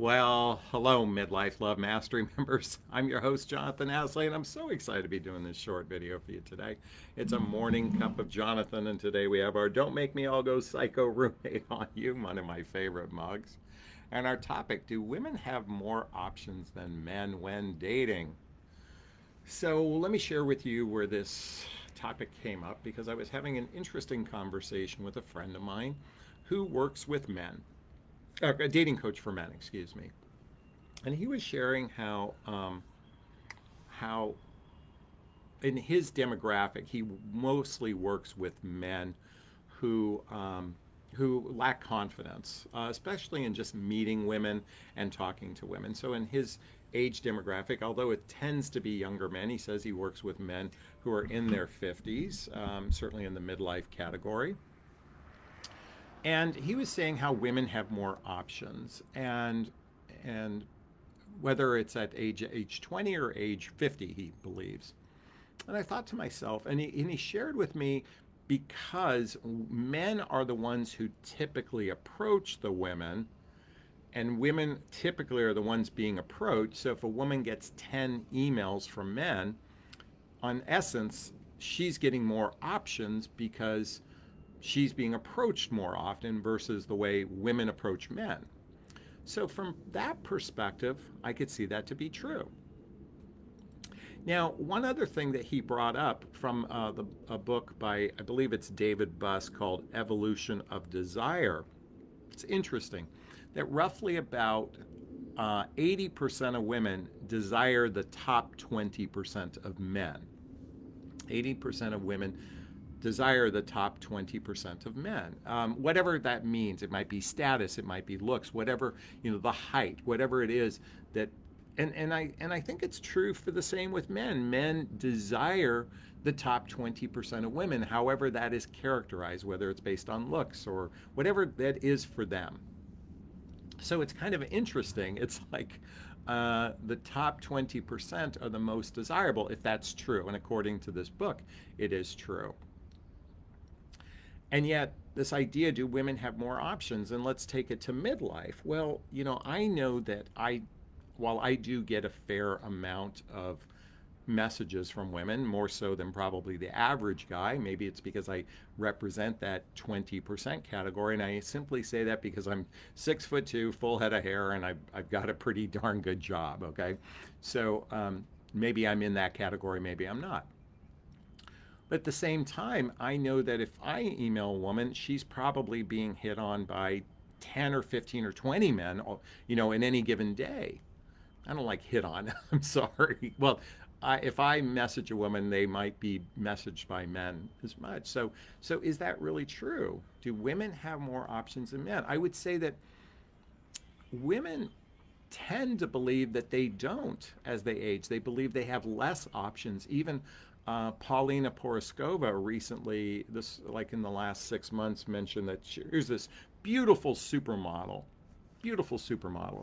Well, hello, Midlife Love Mastery members. I'm your host, Jonathon Aslay, and I'm so excited to be doing this short video for you today. It's a morning cup of Jonathon, and today we have our Don't Make Me All Go Psycho Roommate on You, one of my favorite mugs. And our topic, do women have more options than men when dating? So let me share with you where this topic came up because I was having an interesting conversation with a friend of mine who works with men, a dating coach for men, excuse me. And he was sharing how in his demographic he mostly works with men who who lack confidence, especially in just meeting women and talking to women. So in his age demographic, although it tends to be younger men, he says he works with men who are in their 50s, certainly in the midlife category. And he was saying how women have more options, and whether it's at age 20 or age 50, he believes. And I thought to myself, and he shared with me, because men are the ones who typically approach the women, and women typically are the ones being approached. So if a woman gets 10 emails from men, on essence, she's getting more options because she's being approached more often versus the way women approach men. So from that perspective, I could see that to be true. Now, one other thing that he brought up from a book by, I believe it's David Buss, called Evolution of Desire. It's interesting that roughly about 80% of women desire the top 20% of men. 80% of women desire the top 20% of men. Whatever that means, it might be status, it might be looks, whatever, the height, whatever it is that, and I think it's true for the same with men. Men desire the top 20% of women, however that is characterized, whether it's based on looks or whatever that is for them. So it's kind of interesting. It's like the top 20% are the most desirable, if that's true. And according to this book, it is true. And yet, this idea, do women have more options? And let's take it to midlife. Well, I know that while I do get a fair amount of messages from women, more so than probably the average guy. Maybe it's because I represent that 20% category, and I simply say that because I'm 6'2", full head of hair, and I've got a pretty darn good job, okay? So maybe I'm in that category, maybe I'm not. But at the same time, I know that if I email a woman, she's probably being hit on by 10 or 15 or 20 men, in any given day. I don't like hit on, I'm sorry. Well, if I message a woman, they might be messaged by men as much. So is that really true? Do women have more options than men? I would say that women tend to believe that they don't as they age. They believe they have less options. Even Paulina Poroskova recently, like in the last 6 months, mentioned that here's this beautiful supermodel,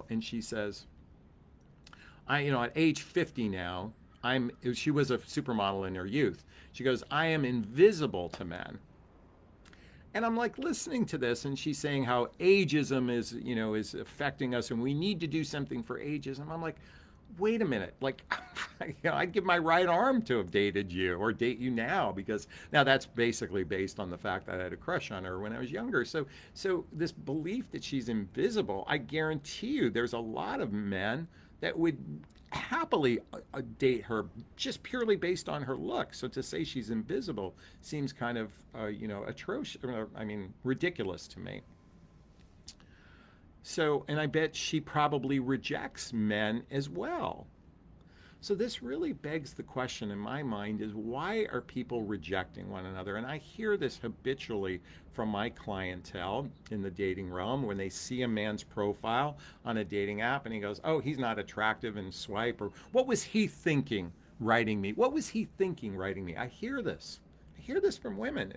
and she says, at age 50 now, she was a supermodel in her youth. She goes, I am invisible to men. And I'm like listening to this, and she's saying how ageism is affecting us, and we need to do something for ageism. I'm like, wait a minute, like, I'd give my right arm to have dated you or date you now, because now that's basically based on the fact that I had a crush on her when I was younger. So this belief that she's invisible, I guarantee you there's a lot of men that would happily date her just purely based on her look. So to say she's invisible seems kind of, atrocious, ridiculous to me. So, and I bet she probably rejects men as well. So this really begs the question in my mind is, why are people rejecting one another? And I hear this habitually from my clientele in the dating realm when they see a man's profile on a dating app and he goes, oh, he's not attractive, and swipe, or what was he thinking writing me? What was he thinking writing me? I hear this. I hear this from women.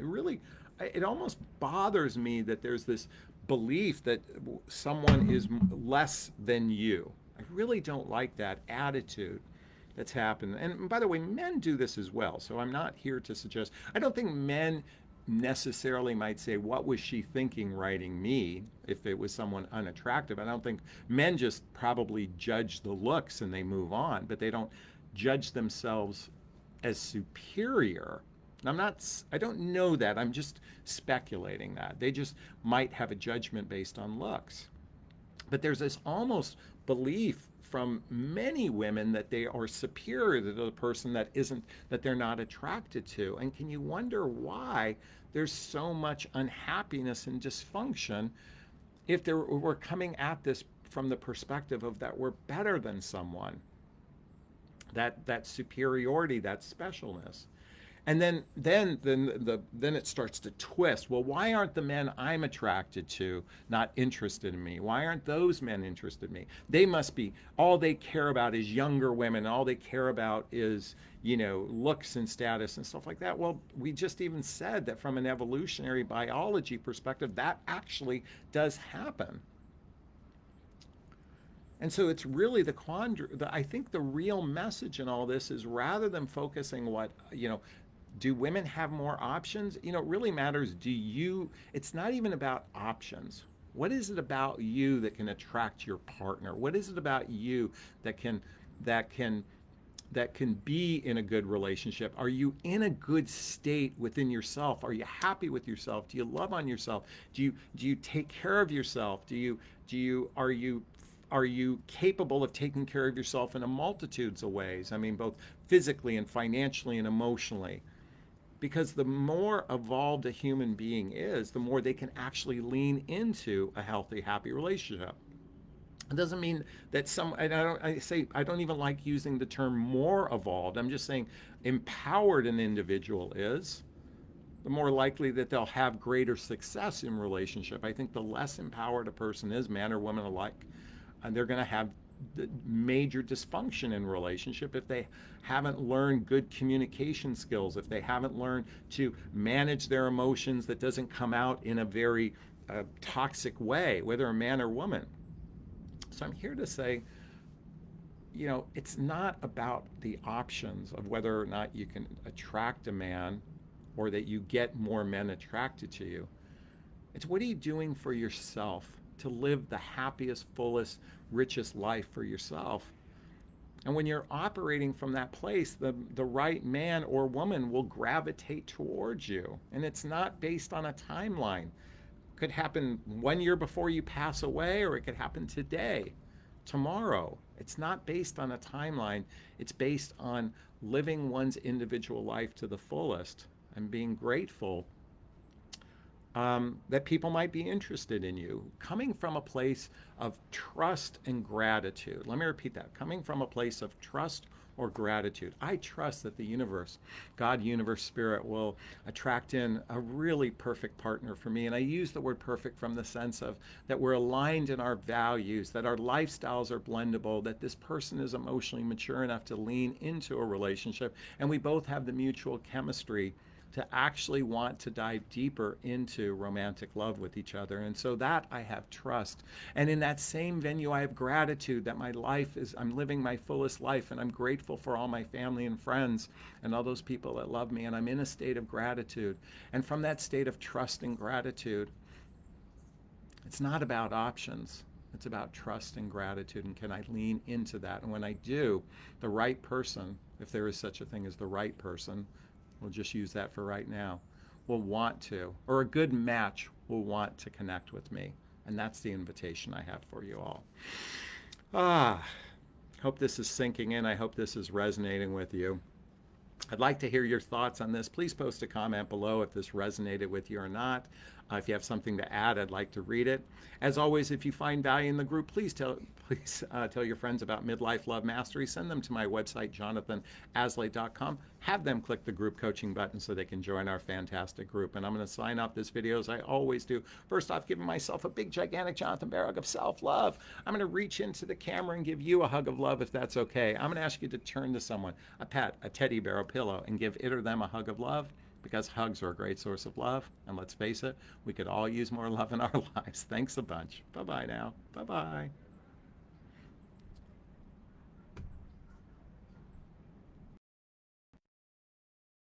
It almost bothers me that there's this belief that someone is less than you. I really don't like that attitude that's happened. And by the way, men do this as well. So I'm not here to suggest, I don't think men necessarily might say, what was she thinking writing me, if it was someone unattractive. I don't think men just probably judge the looks and they move on, but they don't judge themselves as superior. And I don't know that. I'm just speculating that. They just might have a judgment based on looks. But there's this almost belief from many women that they are superior to the person that they're not attracted to. And can you wonder why there's so much unhappiness and dysfunction if we're coming at this from the perspective of that we're better than someone, that superiority, that specialness. And then it starts to twist. Well, why aren't the men I'm attracted to not interested in me? Why aren't those men interested in me? They must be, all they care about is younger women. All they care about is, looks and status and stuff like that. Well, we just even said that from an evolutionary biology perspective, that actually does happen. And so it's really the quandary. I think the real message in all this is, rather than focusing do women have more options? It really matters. It's not even about options. What is it about you that can attract your partner? What is it about you that can be in a good relationship? Are you in a good state within yourself? Are you happy with yourself? Do you love on yourself? Do you take care of yourself? Are you capable of taking care of yourself in a multitudes of ways? I mean, both physically and financially and emotionally. Because the more evolved a human being is, the more they can actually lean into a healthy, happy relationship. It doesn't mean that I don't even like using the term more evolved. I'm just saying empowered an individual is, the more likely that they'll have greater success in relationship. I think the less empowered a person is, man or woman alike, and they're going to have the major dysfunction in relationship if they haven't learned good communication skills, if they haven't learned to manage their emotions that doesn't come out in a very toxic way, whether a man or woman. So I'm here to say, it's not about the options of whether or not you can attract a man or that you get more men attracted to you. It's, what are you doing for yourself to live the happiest, fullest, richest life for yourself? And when you're operating from that place, the right man or woman will gravitate towards you. And it's not based on a timeline. It could happen 1 year before you pass away, or it could happen today, tomorrow. It's not based on a timeline. It's based on living one's individual life to the fullest and being grateful that people might be interested in you, coming from a place of trust and gratitude. Let me repeat that. Coming from a place of trust or gratitude. I trust that the universe, God, universe, spirit, will attract in a really perfect partner for me. And I use the word perfect from the sense of that we're aligned in our values, that our lifestyles are blendable, that this person is emotionally mature enough to lean into a relationship, and we both have the mutual chemistry to actually want to dive deeper into romantic love with each other. And so that I have trust. And in that same venue, I have gratitude that I'm living my fullest life, and I'm grateful for all my family and friends and all those people that love me, and I'm in a state of gratitude. And from that state of trust and gratitude, it's not about options. It's about trust and gratitude, and can I lean into that? And when I do, the right person, if there is such a thing as the right person, we'll just use that for right now, will want to, or a good match will want to connect with me. And that's the invitation I have for you all. Hope this is sinking in. I hope this is resonating with you. I'd like to hear your thoughts on this. Please post a comment below if this resonated with you or not. If you have something to add, I'd like to read it. As always, if you find value in the group, please tell your friends about Midlife Love Mastery. Send them to my website, JonathonAslay.com. Have them click the group coaching button so they can join our fantastic group. And I'm going to sign off this video as I always do. First off, giving myself a big, gigantic Jonathon bear hug of self-love. I'm going to reach into the camera and give you a hug of love if that's okay. I'm going to ask you to turn to someone, a pet, a teddy bear, a pillow, and give it or them a hug of love, because hugs are a great source of love. And let's face it, we could all use more love in our lives. Thanks a bunch. Bye-bye now. Bye-bye.